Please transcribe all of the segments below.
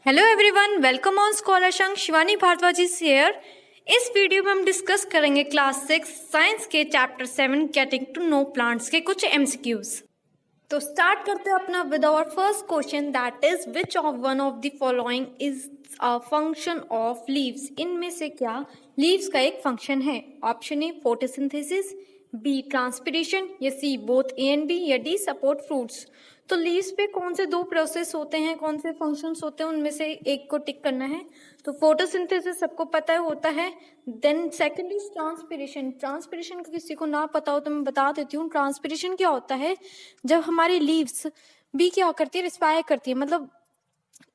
Hello everyone, welcome on scholar Shankh. Shivani Bharadwaj is here. इस video में हम डिस्कस करेंगे क्लास 6 साइंस के chapter 7 getting to know plants के कुछ एमसीक्यूज। तो स्टार्ट करते हैं अपना with our first question, that is which of one of the following is a function of leaves. इनमें से क्या लीव्स का एक फंक्शन है? Option A photosynthesis, B transpiration, या C both A and B, या डी सपोर्ट फ्रूट्स। तो leaves पे कौन से दो प्रोसेस होते हैं, कौन से फंक्शंस होते हैं, उनमें से एक को टिक करना है। तो फोटोसिंथेसिस सबको पता है होता है। Then second is transpiration. Transpiration का किसी को ना पता हो तो मैं बता देती हूँ। ट्रांसपिरेशन क्या होता है? जब हमारी लीव्स भी क्या करती है, रिस्पायर करती है, मतलब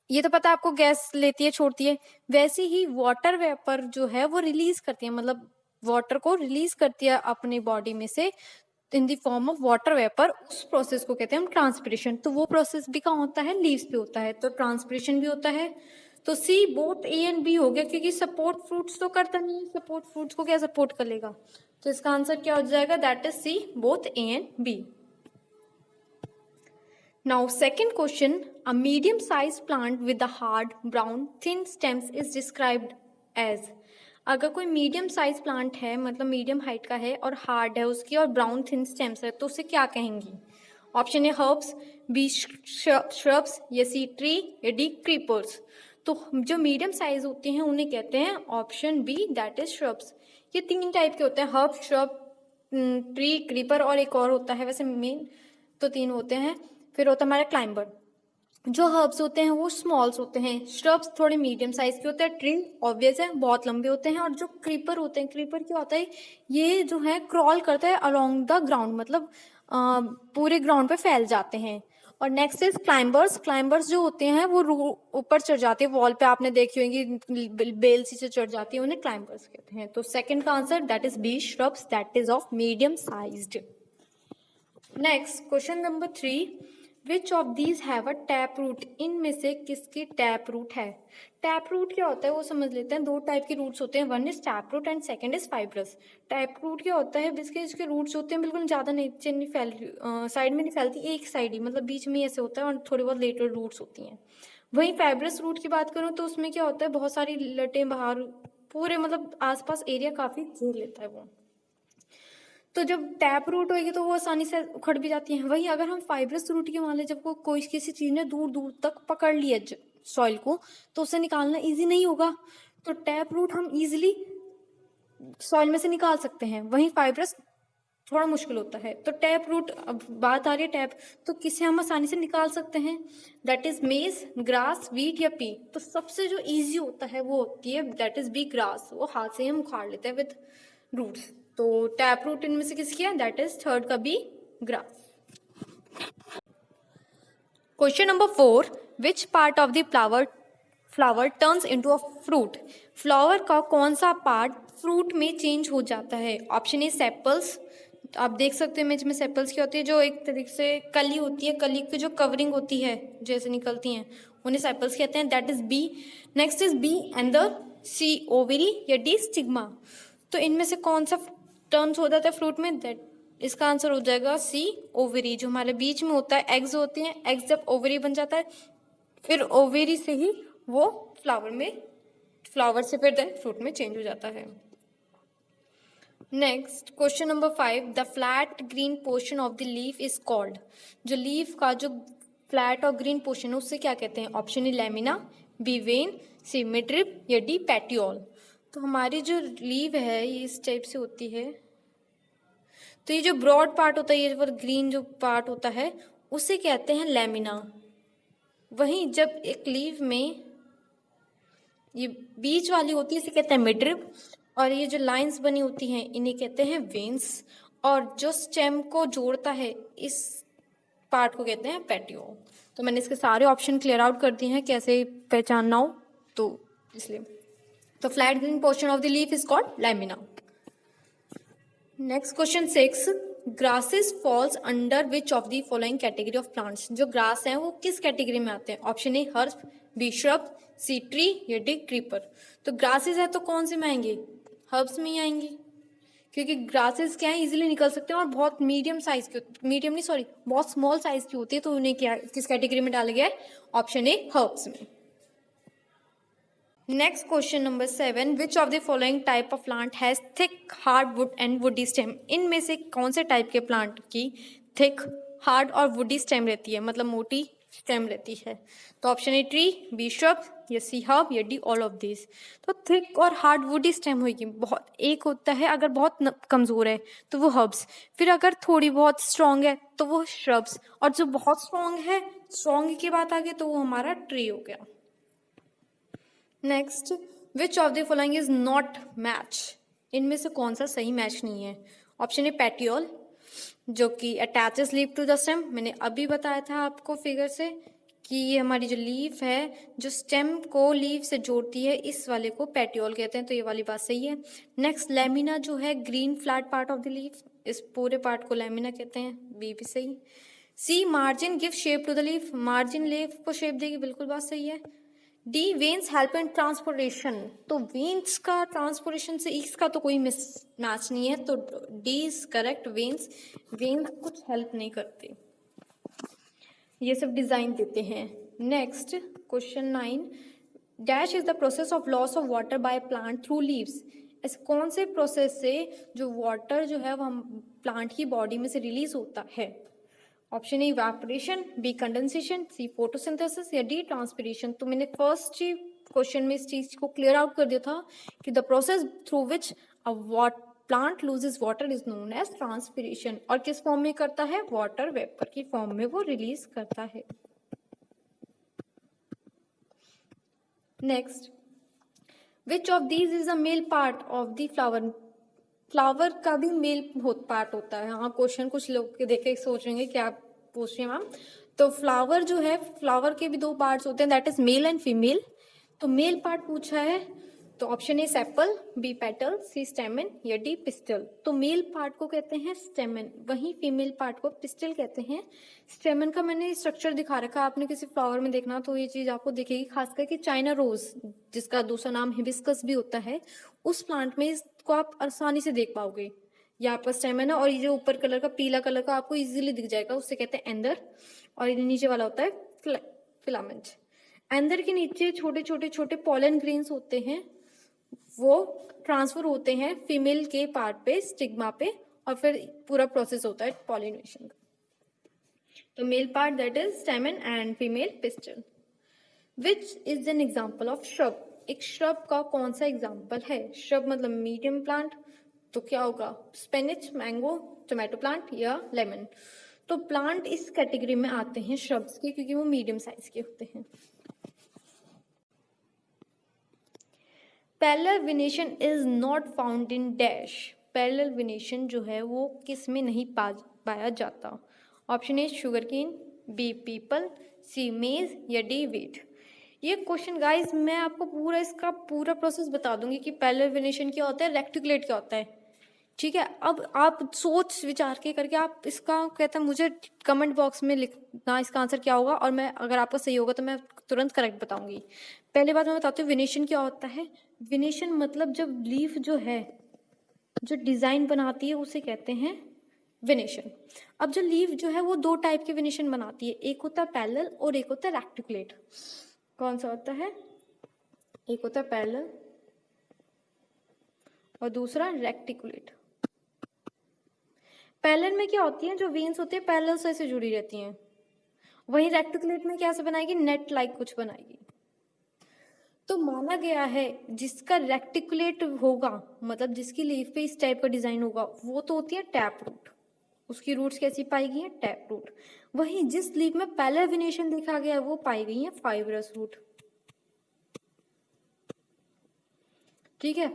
ये तो पता है आपको, गैस लेती है छोड़ती है। वैसे ही वाटर वेपर जो है वो रिलीज करती है, मतलब वाटर को रिलीज करती है अपनी बॉडी में से इन the form of water vapour. उस प्रोसेस को कहते हैं हम ट्रांसपिरेशन। तो वो प्रोसेस भी कहाँ होता है? लीव्स पे होता है, तो ट्रांसपिरेशन भी होता है। तो सी बोथ ए एंड बी हो गया, क्योंकि सपोर्ट फ्रूट्स तो करता नहीं है, सपोर्ट फ्रूट्स को क्या सपोर्ट कर लेगा। तो इसका आंसर क्या हो जाएगा? That is C both A and B. Now second question, a medium sized plant with a hard brown thin stems is described as। अगर कोई मीडियम साइज प्लांट है, मतलब मीडियम हाइट का है और हार्ड है उसकी और ब्राउन थिन स्टेम्स है, तो उसे क्या कहेंगी? Option A herbs, B shrubs, या सी ट्री, या डी क्रीपर्स। तो जो मीडियम साइज होते हैं उन्हें कहते हैं option B, that is shrubs. ये तीन टाइप के होते हैं, हर्ब, श्रब, ट्री, क्रीपर, और एक और होता है, वैसे मेन तो तीन होते हैं। फिर होता है हमारा क्लाइंबर। जो हर्ब्स होते हैं वो स्मॉल्स होते हैं, श्रब्स थोड़े मीडियम साइज के होते हैं, ट्री ऑब्वियस है बहुत लंबे होते हैं, और जो क्रीपर होते हैं, क्रीपर क्या होता है? ये जो है क्रॉल करता है अलोंग द ग्राउंड, मतलब पूरे ग्राउंड पे फैल जाते हैं। और नेक्स्ट इज क्लाइंबर्स। क्लाइंबर्स जो होते हैं वो ऊपर चढ़ जाते हैं, वॉल पे आपने देखी होंगी बेल से चढ़ जाती है, उन्हें क्लाइंबर्स कहते हैं। तो सेकंड का answer that is B shrubs, that is of medium sized. Next question number 3, which of these have a tap root. इनमें से किसकी टैप रूट है? टैप रूट क्या होता है वो समझ लेते हैं। दो टाइप के रूट्स होते हैं, one is tap root and second is fibrous. Tap root क्या होता है? इसके रूट्स होते हैं बिल्कुल ज्यादा नीचे नहीं फैल, साइड में नहीं फैलती, एक साइड ही, मतलब बीच में ऐसे होता है, और थोड़ी बहुत लेटर रूट्स होती हैं। वहीं फाइब्रस रूट की बात करूँ तो उसमें क्या होता है, बहुत सारी लटें बाहर पूरे, मतलब आसपास एरिया काफी घेर लेता है वो। तो जब टैप रूट होगी तो वो आसानी से उखड़ भी जाती है। वहीं अगर हम फाइब्रस रूट की मान लें, जब कोई किसी चीज ने दूर दूर तक पकड़ लिया सॉइल को, तो उसे निकालना इजी नहीं होगा। तो टैप रूट हम इजीली सॉइल में से निकाल सकते हैं, वहीं फाइब्रस थोड़ा मुश्किल होता है। तो टैप रूट, अब बात आ रही है टैप, तो किसे हम आसानी से निकाल सकते हैं? दैट इज मेज, ग्रास, वीट, या पी। तो सबसे जो इजी होता है वो होती है दैट इज बी ग्रास, वो हाथ से हम उखाड़ लेते हैं विद रूट्स। तो टैप रूट इनमें से किसकी है? दैट इज थर्ड का B, grass. Question number 4, which part of the flower turns into a fruit. Flower का कौन सा पार्ट फ्रूट में चेंज हो जाता है? ऑप्शन ए सेपल्स, आप देख सकते हो इमेज में, सेपल्स क्या होती है? जो एक तरीके से कली होती है, कली की जो कवरिंग होती है जैसे निकलती हैं, उन्हें सेपल्स कहते हैं, that is B. Next is B and the C ovary, या डी स्टिग्मा। तो इनमें से कौन सा टर्न्स हो जाता है फ्रूट में? दैट इसका आंसर हो जाएगा सी ओवेरी। जो हमारे बीच में होता है, एग्स होती हैं, एग्स जब ओवेरी बन जाता है, फिर ओवेरी से ही वो फ्लावर से फिर देन फ्रूट में चेंज हो जाता है। Next question number 5, the flat green portion of the leaf is called. जो लीफ का जो फ्लैट और ग्रीन पोर्शन है उससे क्या कहते हैं? Option A lamina, B vein, C midrib, या डी पैटियोल। तो हमारी जो लीव है ये इस टाइप से होती है। तो ये जो ब्रॉड पार्ट होता है, ये पर ग्रीन जो पार्ट होता है उसे कहते हैं लेमिना। वहीं जब एक लीव में ये बीच वाली होती है इसे कहते हैं मिडरिब, और ये जो लाइंस बनी होती हैं इन्हें कहते हैं वेन्स, और जो स्टेम को जोड़ता है इस पार्ट को कहते हैं पेटियोल। तो मैंने इसके सारे ऑप्शन क्लियर आउट कर दिए हैं कैसे पहचानना हो, तो इसलिए तो flat green portion of the leaf is called lamina. Next question 6, grasses falls under which of the following category of plants. जो ग्रास हैं वो किस कैटेगरी में आते हैं? Option A herb, B shrub, C tree, या डी क्रीपर। तो grasses है तो कौन से में आएंगे? हर्ब्स में ही आएंगे, क्योंकि ग्रासेस क्या है, इजीली निकल सकते हैं और बहुत मीडियम साइज की, मीडियम नहीं सॉरी बहुत स्मॉल साइज की होती है, तो उन्हें क्या किस कैटेगरी में डाला गया है? ऑप्शन ए हर्ब्स में। Next question number 7, which of the following type of plant has thick hard wood and woody stem? इनमें से कौन से टाइप के प्लांट की थिक हार्ड और वुडी स्टेम रहती है, मतलब मोटी स्टेम रहती है? तो option A tree, B shrub, या सी हर्ब, या डी ऑल ऑफ दिस। तो थिक और हार्ड वुडी स्टेम होगी, बहुत एक होता है अगर बहुत कमजोर है तो वो हर्ब्स, फिर अगर थोड़ी बहुत स्ट्रांग है तो वो श्रब्स, और जो बहुत स्ट्रांग है, स्ट्रांग की बात आ गई तो वो हमारा ट्री हो गया। Next, which of the following is not match? इनमें से कौन सा सही मैच नहीं है? ऑप्शन ए पेटियोल, जो कि attaches leaf to the stem, मैंने अभी बताया था आपको फिगर से कि ये हमारी जो लीफ है जो स्टेम को लीफ से जोड़ती है, इस वाले को पेटियोल कहते हैं, तो ये वाली बात सही है। नेक्स्ट, लेमिना जो है green flat part of the leaf, इस पूरे पार्ट को लेमिना कहते हैं, बी भी सही। C, margin give shape to the leaf, margin leaf को शेप देगी, बिल्कुल बात सही है। D, veins help in transportation, तो वेन्स का ट्रांसपोर्टेशन से इसका तो कोई मिस मैच नहीं है, तो डी इज करेक्ट। वेन्स कुछ हेल्प नहीं करते, ये सब डिजाइन देते हैं। Next question 9, dash is the process of loss of water by plant through leaves? ऐसे कौन से प्रोसेस से जो वाटर जो है वो हम प्लांट की बॉडी में से रिलीज होता है? Option A evaporation, B condensation, C photosynthesis, या डी ट्रांसपिरेशन। तो मैंने फर्स्ट ही क्वेश्चन में इस चीज को क्लियर आउट कर दिया था कि the process through which a plant loses water is known as transpiration, और किस फॉर्म में करता है? वाटर वेपर की फॉर्म में वो रिलीज करता है। Next, which of these is a male part of the flower? Flower का भी मेल पार्ट होता है। हाँ, क्वेश्चन कुछ लोग देखे सोच रहे हैं क्या पूछ रहे हैं मैम। तो फ्लावर जो है, फ्लावर के भी दो पार्ट्स होते हैं, that is male and female. तो मेल पार्ट पूछा है, तो option A sepal, B petal, C stamen, या डी पिस्टल। तो मेल पार्ट को कहते हैं स्टेमन, वहीं फीमेल पार्ट को पिस्टल कहते हैं। स्टेमन का मैंने स्ट्रक्चर दिखा रखा, आपने किसी फ्लावर में देखना तो ये चीज आपको दिखेगी, खासकर कि चाइना रोज, जिसका दूसरा नाम हिबिस्कस भी होता है, उस प्लांट में इसको आप आसानी से देख पाओगे। ये आपका स्टेमन है, और ये जो ऊपर कलर का पीला कलर का आपको इजीली दिख जाएगा, उससे कहते हैं एंदर, और ये नीचे वाला होता है फिलामेंट। एंदर के नीचे छोटे छोटे छोटे पॉलन ग्रेन्स होते हैं, वो ट्रांसफर होते हैं फीमेल के पार्ट पे, स्टिग्मा पे, और फिर पूरा प्रोसेस होता है पॉलिनेशन का। तो male part that is स्टेमन and female pistol. Which is an example of shrub? एक श्रब का कौन सा एग्जाम्पल है? श्रब मतलब मीडियम प्लांट, तो क्या होगा? स्पिनच, मैंगो, टोमेटो प्लांट, या लेमन। तो प्लांट इस कैटेगरी में आते हैं श्रब्स के, क्योंकि वो मीडियम साइज के होते हैं। Parallel venation is not found in dash? Parallel venation जो है वो किस में नहीं पाया जाता? Option A sugarcane, B peepal, C maize, या डी वीट। ये क्वेश्चन गाइस मैं आपको पूरा इसका पूरा प्रोसेस बता दूंगी कि पैरेलल वेनेशन क्या होता है, रेक्टिकुलेट क्या होता है, ठीक है। अब आप सोच विचार के करके आप इसका कहते हैं मुझे कमेंट बॉक्स में लिखना इसका आंसर क्या होगा, और मैं अगर आपका सही होगा तो मैं तुरंत करेक्ट बताऊंगी। पहले बात मैं बताती हूँ वेनेशन क्या होता है। वेनेशन मतलब जब लीफ जो है जो डिजाइन बनाती है उसे कहते हैं वेनेशन। अब जो लीफ जो है वो दो टाइप के वेनेशन बनाती है, एक होता है पैरेलल और एक होता है रेक्टिकुलेट। कौन सा होता है? एक होता है पैरेलल और दूसरा रेक्टिकुलेट। पैरेलल में क्या होती है, जो वेन्स होती है पैरेलल से जुड़ी रहती हैं, वहीं रेक्टिकुलेट में कैसे बनाएगी? नेट लाइक कुछ बनाएगी। तो माना गया है जिसका रेक्टिकुलेट होगा, मतलब जिसकी लीफ पे इस टाइप का डिजाइन होगा, वो तो होती है टैप रूट। उसकी रूट्स कैसी पाई गई है? Tap root. वहीं जिस लीफ में पैरेलल वेनेशन देखा गया है वो पाई गई है फाइब्रस रूट, ठीक है।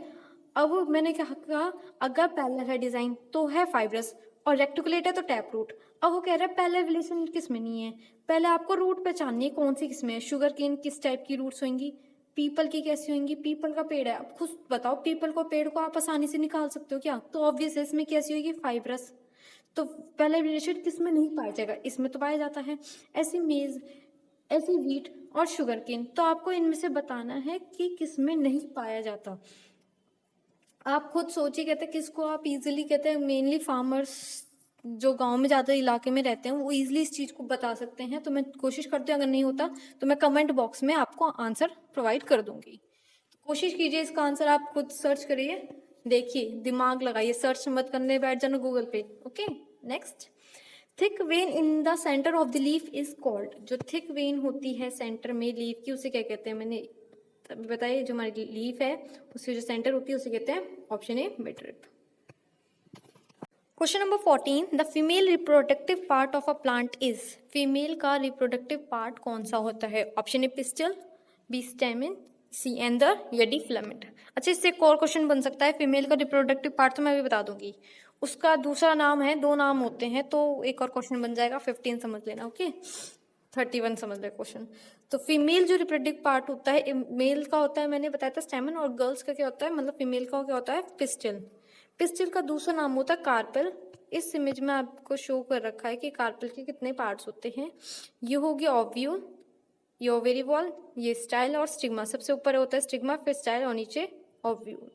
अब मैंने क्या कहा, अगर पैरेलल है डिजाइन तो है फाइब्रस, और रेक्टिकुलेट है तो टैप रूट। अब वो कह रहा है पैरेलल वेनेशन किस में नहीं है। पहले आपको रूट पहचाननी है कौन सी किस में है। शुगर केन किस टाइप की रूट्स होंगी, पीपल की कैसी होंगी, पीपल का पेड़ है, अब खुद बताओ पीपल को पेड़ को आप आसानी से निकाल सकते हो क्या? तो ऑब्वियस है इसमें कैसी होगी? फाइब्रस। तो पैरेलल वेनेशन किस में नहीं पाया जाएगा? इसमें तो पाया जाता है। ऐसी मेज, ऐसी व्हीट और शुगर केन, तो आपको इनमें से बताना है कि किस में नहीं पाया जाता। आप खुद सोचिए, कहते हैं किसको आप इजीली कहते हैं, मेनली फार्मर्स जो गांव में ज़्यादा इलाके में रहते हैं वो इजीली इस चीज़ को बता सकते हैं। तो मैं कोशिश करती हूँ, अगर नहीं होता तो मैं कमेंट बॉक्स में आपको आंसर प्रोवाइड कर दूंगी। कोशिश कीजिए इसका आंसर आप खुद सर्च करिए, देखिए, दिमाग लगाइए, सर्च मत करने बैठ जाना गूगल पे। Okay, next, thick when in the centre of the leaf is called. जो थिक वेन होती है सेंटर में लीफ की, उसे क्या कहते हैं? मैंने तभी बताइए, जो हमारी लीफ है उसकी जो सेंटर होती है उसे कहते हैं, option A, midrib. Question number 14, the female reproductive part of a plant is. Female का रिप्रोडक्टिव पार्ट कौन सा होता है? Option A pistil, B stamen, C anther, या डी फिलामेंट। अच्छा, इससे एक और क्वेश्चन बन सकता है, फीमेल का रिप्रोडक्टिव पार्ट तो मैं अभी बता दूंगी, उसका दूसरा नाम है, दो नाम होते हैं, तो एक और क्वेश्चन बन जाएगा, 15 समझ लेना। ओके, 31 समझ ले क्वेश्चन। तो फीमेल जो रिप्रोडक्टिव पार्ट होता है, मेल का होता है, मैंने बताया था स्टेमन, और गर्ल्स का क्या होता है, मतलब फीमेल का क्या होता है, पिस्टल। पिस्टल का दूसरा नाम होता है कार्पेल। इस इमेज में आपको शो कर रखा है कि कार्पेल के कितने पार्ट्स होते हैं। ये हो गया ओव्यूल, ये ओवेरी वॉल, ये स्टाइल और स्टिग्मा। सबसे ऊपर होता है स्टिग्मा, फिर स्टाइल और नीचे ovule.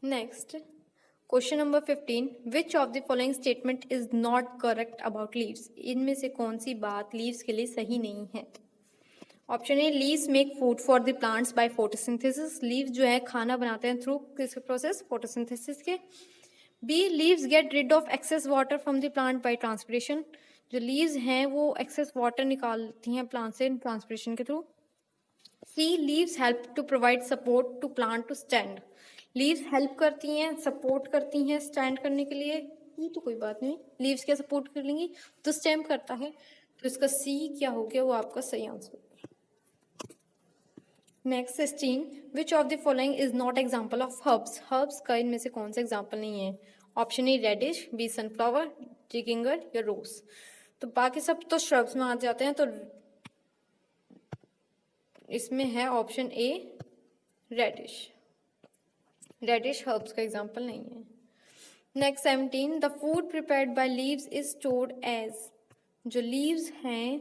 Next, question number 15, which of the following statement is not correct about leaves. इनमें से कौन सी बात लीव्स के लिए सही नहीं है? Option A, leaves make food for the plants by photosynthesis. Leaves जो है खाना बनाते हैं थ्रू किस प्रोसेस? फोटोसिंथेसिस के। B, leaves get rid of excess water from the plant by transpiration. जो लीव्स हैं वो एक्सेस वाटर निकालती हैं प्लांट से ट्रांसपिरेशन के through. C, leaves help to provide support to plant to stand. Leaves help करती हैं, सपोर्ट करती हैं स्टैंड करने के लिए। ये तो कोई बात नहीं, लीव्स क्या सपोर्ट कर लेंगी, तो स्टेम करता है। तो इसका सी क्या हो गया, वो आपका सही answer. Next 16, which of the following is not example of herbs. Herbs का इनमें से कौन सा एग्जाम्पल नहीं है? Option A radish, B sunflower, D ginger, या रोज। तो बाकी सब तो श्रब्स में आ जाते हैं, तो इसमें है option A radish. Radish herbs का एग्जाम्पल नहीं है। Next 17, the food prepared by leaves is stored as. जो लीव्स हैं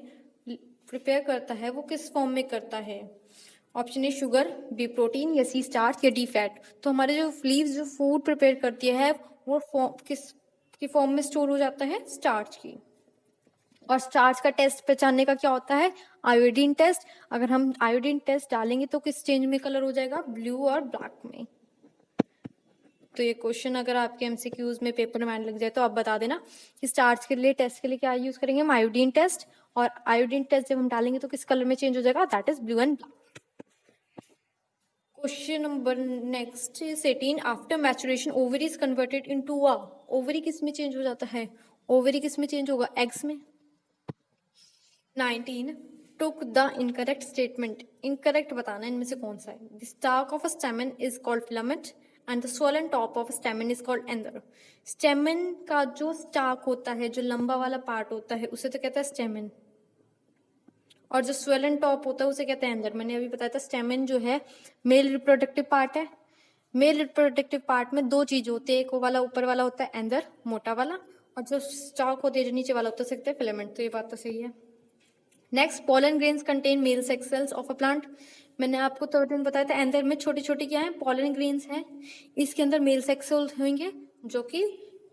प्रिपेयर करता है वो किस फॉर्म में करता है? Option A sugar, B protein, या सी स्टार्च, या डी फैट। तो हमारे जो लीव्स जो फूड प्रिपेयर करती है वो किस की फॉर्म में स्टोर हो जाता है? स्टार्च की। और स्टार्च का टेस्ट पहचानने का क्या होता है? Iodine test. अगर हम आयोडीन टेस्ट डालेंगे तो किस चेंज में कलर हो जाएगा? ब्लू और ब्लैक में। तो ये क्वेश्चन अगर आपके एमसीक्यूज में पेपर में लग जाए तो आप बता देना कि स्टार्च के लिए टेस्ट के लिए क्या यूज करेंगे हम? Iodine test. और आयोडीन टेस्ट जब हम डालेंगे तो किस कलर में चेंज हो जाएगा? That is blue and black. Question number next is 18, after maturation ovary is converted into a. Ovary किस में चेंज हो जाता है? ओवरी किस में चेंज होगा? एग्स में। 19, took the incorrect statement. Incorrect बताना इनमें से कौन सा है? The stalk of a stamen is called filament and the swollen top of stamen is called anther. Stamen का जो स्टार्क होता है, जो लंबा वाला पार्ट होता है, उसे तो कहता है स्टेमन, और जो स्वेलन टॉप होता है उसे कहते हैं एंदर। मैंने अभी बताया था स्टेमन जो है मेल रिप्रोडक्टिव पार्ट है। मेल रिप्रोडक्टिव पार्ट में दो चीज होती है, एक वो वाला ऊपर वाला होता है एंदर, मोटा वाला, और जो स्टार्क होती है जो नीचे वाला होता है उसे कहते हैं फिलामेंट। तो ये बात तो सही है। Next, pollen grains contain male sex cells of a plant. मैंने आपको तो बताया था एंदर में छोटी छोटी क्या है? पोलन ग्रेन्स हैं। इसके अंदर मेल सेक्स सेल्स होंगे जो कि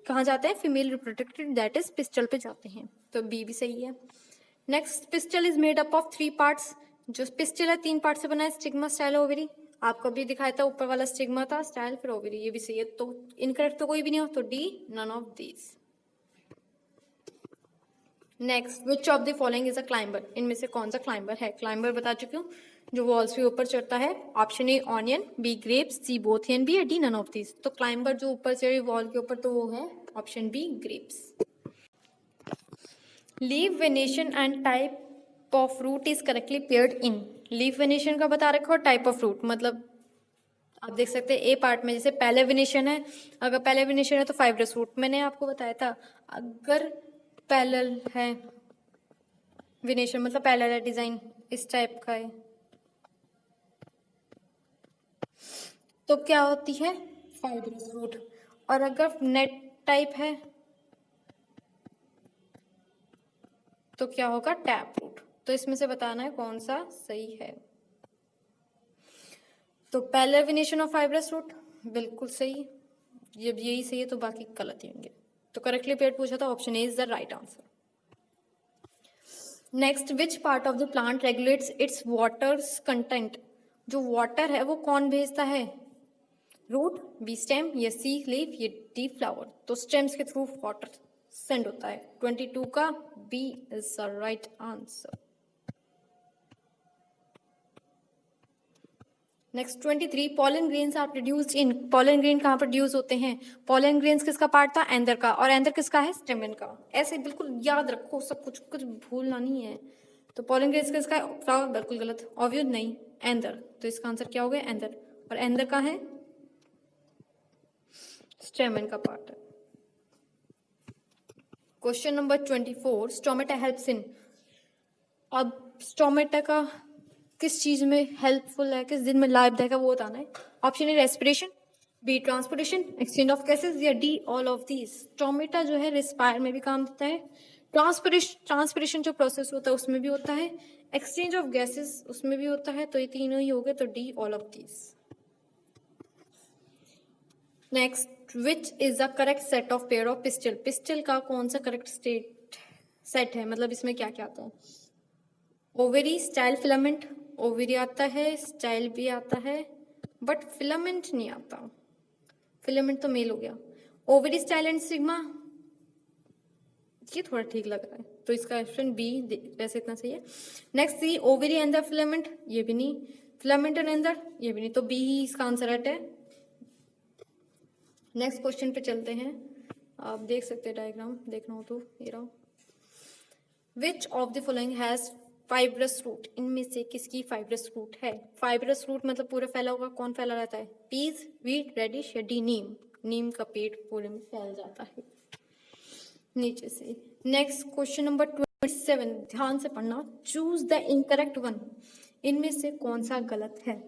कहाँ जाते हैं? Female reproductive, that is pistol पे जाते हैं। तो बी भी सही है। Next, pistil is made up of 3 parts. जो पिस्टल है 3 पार्ट से बना है, स्टिग्मा, स्टाइल, ओवरी। आपको भी दिखाया था, ऊपर वाला स्टिग्मा था, स्टाइल, फिर ओवरी। ये भी सही है। तो इनकरेक्ट तो कोई भी नहीं हो, तो D, none of these. Next, which of the following is a climber. इनमें से कौन सा क्लाइंबर है? क्लाइंबर बता चुकी हूँ, जो वॉल्स के ऊपर चढ़ता है। Option A onion, B grapes, C both and B, या डी नन ऑफ दीज। तो क्लाइंबर जो ऊपर चढ़े वॉल के ऊपर, तो वो है option B grapes. Leaf venation and type of fruit is correctly paired in. Leaf venation का बता रखा, और टाइप ऑफ फ्रूट मतलब आप देख सकते हैं ए पार्ट में, जैसे पहले वेनेशन है, अगर पहले वेनेशन है तो फाइब्रस फ्रूट। मैंने आपको बताया था अगर पैरेलल है वेनेशन, मतलब पैरेलल है डिजाइन इस टाइप का है, तो क्या होती है? Fibrous fruit. और अगर नेट टाइप है तो क्या होगा? Tap fruit. तो इसमें से बताना है कौन सा सही है। तो पहले वेनेशन ऑफ फाइब्रस फ्रूट बिल्कुल सही। जब यही सही है तो बाकी गलत ही होंगे। तो करेक्टली पेयर्ड पूछा था, option A is the right answer. Next, which part of the plant regulates its waters content. जो वाटर है वो कौन भेजता है? रूट, बी स्टेम, या सी लीफ, या डी फ्लावर। तो स्टेम्स के थ्रू वाटर सेंड होता है। 22 का B is the right answer. Next 23, pollen grains are produced in. Pollen grain कहाँ प्रोड्यूस होते हैं? पॉलन ग्रेन्स किसका पार्ट था? एंदर का। और एंदर किसका है? स्टेमन का। ऐसे बिल्कुल याद रखो, सब कुछ भूलना नहीं है। तो पॉलन ग्रेन्स किसका है? फ्लावर, बिल्कुल गलत। ऑब्वियस नहीं, एंदर। तो इसका आंसर क्या हो गया? एंदर। और एंदर का है? स्टेमन का पार्ट है। Question number 24, stomata helps in. अब स्टोमेटा का किस चीज में हेल्पफुल है, किस दिन में लाभदायक है, वो बताना है। Option A respiration, B transportation, exchange of gases, या D all of these. Stomata जो है रिस्पायर में भी काम देता है, ट्रांसपोर्टेशन जो प्रोसेस होता है उसमें भी होता है, एक्सचेंज ऑफ गैसेस उसमें भी होता है। तो ये तीनों ही हो गए, तो D all of these. Next, which is the correct set of pair of pistol. Pistol का कौन सा करेक्ट सेट है, मतलब इसमें क्या क्या आता है? Ovary, style, filament. ओवेरी आता है, स्टाइल भी आता है, बट फिलामेंट नहीं आता। फिलामेंट तो मेल हो गया। ओवेरी, स्टाइल एंड सिग्मा, ये थोड़ा ठीक लग रहा है, तो इसका ऑप्शन बी वैसे इतना सही है। Next, C ovary and the filament, ये भी नहीं। फिलामेंट एंड एंदर, ये भी नहीं, तो बी ही इसका आंसर है। नेक्स्ट क्वेश्चन पे चलते हैं। आप देख सकते हैं डायग्राम, देखना हो तो ये रहा। Which of the following has fibrous root. इनमें से किसकी फाइब्रस रूट है? फाइब्रस रूट मतलब पूरा फैला होगा। कौन फैला रहता है? पीज, वीट, रेडिश, या डी नीम। नीम का पेड़ पूरे में फैल जाता है नीचे से। नेक्स्ट क्वेश्चन नंबर 27, ध्यान से पढ़ना। Choose the incorrect one. इनमें से कौन सा गलत है?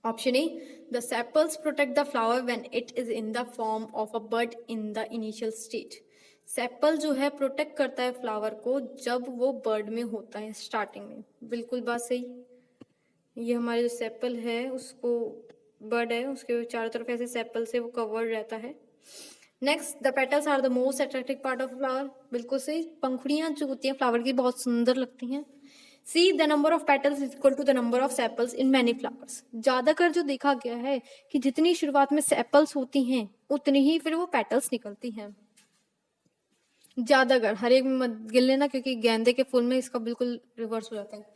Option A, the sepals protect the flower when it is in the form of a bud in the initial stage. Sepal जो है प्रोटेक्ट करता है फ्लावर को जब वो बर्ड में होता है, स्टार्टिंग में। बिल्कुल बात सही। ये हमारे जो सेपल है उसको, बर्ड है उसके चारों तरफ ऐसे सेपल से वो कवर्ड रहता है। Next, the petals are the most attractive part of flower. बिल्कुल सही। पंखुड़ियां जो होती हैं फ्लावर की बहुत सुंदर लगती हैं। C, the number of petals is equal to the number of sepals in many flowers. ज्यादातर जो देखा गया है कि जितनी शुरुआत में सेपल्स होती हैं उतनी ही फिर वो पेटल्स निकलती हैं। ज्यादातर, हर एक में मत गिन लेना क्योंकि गेंदे के फूल में इसका बिल्कुल रिवर्स हो जाता है।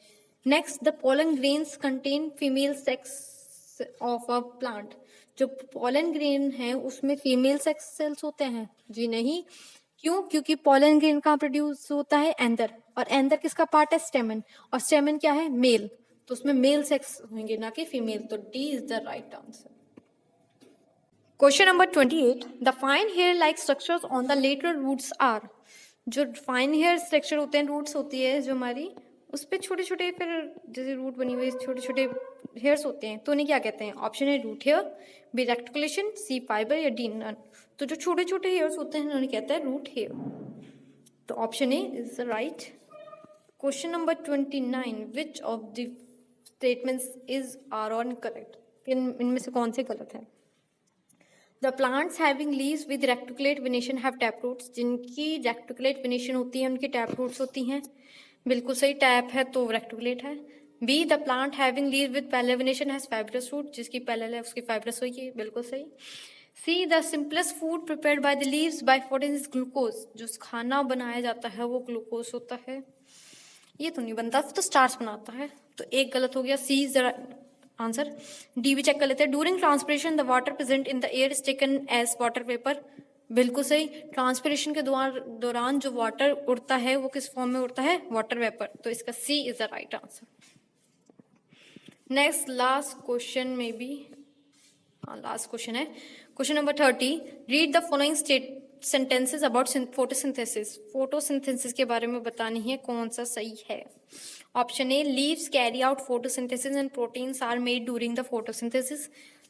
Next, the pollen grains contain female sex of a plant. जो पोलन ग्रेन है उसमें फीमेल सेक्स सेल्स होते हैं? जी नहीं। क्यों? क्योंकि पोलन ग्रेन कहाँ प्रोड्यूस होता है? एंदर। और एंदर किसका पार्ट है? स्टेमन। और स्टेमन क्या है? मेल। तो उसमें मेल सेक्स होंगे ना कि फीमेल। तो D is the right answer. Question number 28, the fine hair like structures on the lateral roots are. जो फाइन हेयर स्ट्रक्चर होते हैं, रूट्स होती है जो हमारी, उस पर छोटे छोटे फिर जैसे रूट बनी हुई छोटे छोटे हेयर्स होते हैं, तो उन्हें क्या कहते हैं? ऑप्शन है root hair, B reticulation, C fibre, या डी नन। तो जो छोटे छोटे हेयर्स होते हैं उन्हें कहते हैं रूट हेयर। तो option A is the right. Question number 29, which of the statements is are incorrect. इनमें से कौन से गलत है? The plants having leaves with reticulate venation have tap roots. जिनकी रेक्टिकुलेट वेनेशन होती है उनकी टैप रूट्स होती हैं। बिल्कुल सही, टैप है तो रेक्टिकुलेट है। B, the plant having leave with parallel venation has fibrous root. जिसकी पैरेलल है उसकी फाइब्रस होगी। बिल्कुल सही। C, the simplest food prepared by the leaves by photosynthesis glucose. जो खाना बनाया जाता है वो ग्लूकोज होता है। ये तो नहीं बनता, तो स्टार्च बनाता है। तो एक गलत हो गया। C is the answer. D भी चेक कर लेते हैं। During transpiration the water present in the air is taken as water vapour. बिल्कुल सही। ट्रांसपिरेशन के दौरान जो वाटर उड़ता है वो किस फॉर्म में उड़ता है? Water vapour. तो इसका C is the right answer. Next last question में भी, हाँ लास्ट क्वेश्चन है। Question number 30, read the following sentences about photosynthesis. Photosynthesis के बारे में बतानी है, कौन सा सही है? Option A, leaves carry out photosynthesis and proteins are made during the photosynthesis.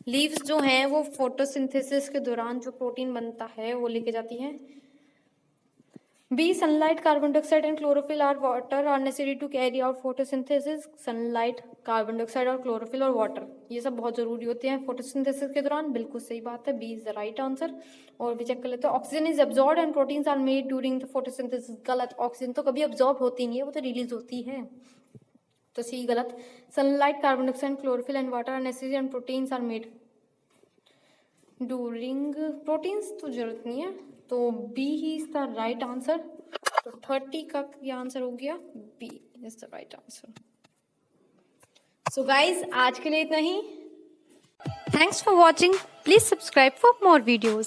Leaves जो हैं वो फोटोसिंथेसिस के दौरान जो प्रोटीन बनता है वो लेके जाती हैं। B, sunlight, carbon dioxide and chlorophyll are water are necessary to carry out photosynthesis. Sunlight, carbon dioxide और क्लोरोफिल और वाटर, ये सब बहुत जरूरी होते हैं फोटोसिंथेसिस के दौरान। बिल्कुल सही बात है, B is the right answer. और भी चेक कर लेते हैं। Oxygen is absorbed and proteins are made during the photosynthesis. गलत, ऑक्सीजन तो कभी अब्सॉर्ब होती नहीं है, वो तो रिलीज होती है। तो सी गलत। Sunlight, carbon dioxide, chlorophyll and water are necessary and proteins are made during. Proteins तो जरूरत नहीं है, तो बी ही इज द राइट आंसर। तो 30 का ये आंसर हो गया, B is the right answer. So guys आज के लिए इतना ही। Thanks for watching, please subscribe for more videos.